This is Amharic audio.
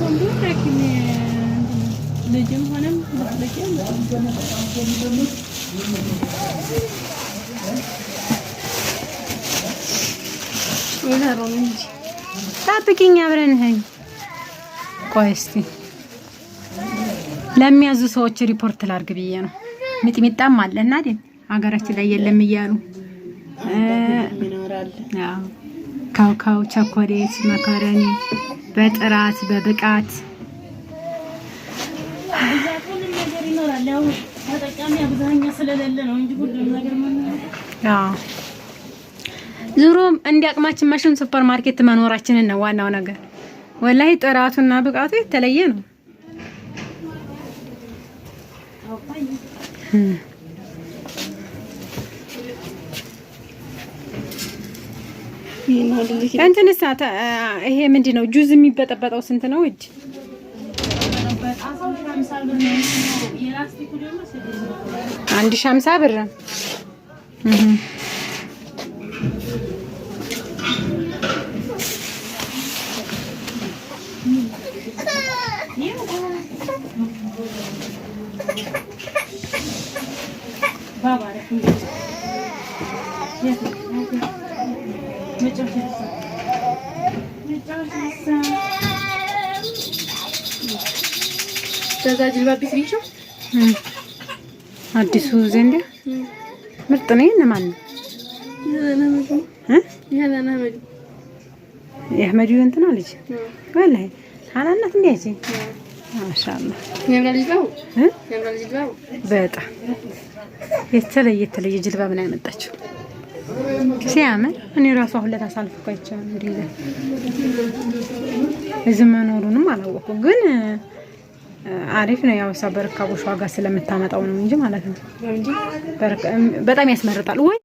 لكن لجم هنم لجم ولا رونجي ታጥቂኝ አብረን ሄይ ቆይ እስቲ ለሚያዙ ሰዎች ሪፖርት ላርግ ብዬ ነው ሚጥሚጣም አለና አይደል ሀገራችን ላይ የለም እያሉ ይኖራል ያው ካውካው ቸኮሌት ማካሮኒ በጥራት በብቃት ሁሉም ነገር ይኖራል ያው ተጠቃሚ አብዛኛ ስለሌለ ነው እንጂ ሁሉም ነገር ያው ዙሮም እንዲያቅማችን ማሽን ሱፐር ማርኬት መኖራችንን ነው ዋናው ነገር ወላሂ ጥራቱና ብቃቱ የተለየ ነው እንትንስ ይሄ ምንድነው ጁዝ የሚበጠበጠው ስንት ነው እጅ 1050 ብር بابا رحمه تزاج الباب يسريشو አዲሱ ዘንድ ምርጥ ነው ለማን የአህመድ እንትና ልጅ ወላሂ ሐናናት እንዴት ማሻአላህ ያምራልጅባው በጣም የተለየ ጅልባብ ነው ያመጣችው ሲያምር እኔ ራሱ አሁን ለታሳልፍ ቆይቻለሁ እንዴ እዚህ መኖሩንም አላወኩም ግን አሪፍ ነው ያው ሰበር ከቦሽ ዋጋ ስለምታመጣው ነው እንጂ ማለት ነው በጣም ያስመርጣል ወይ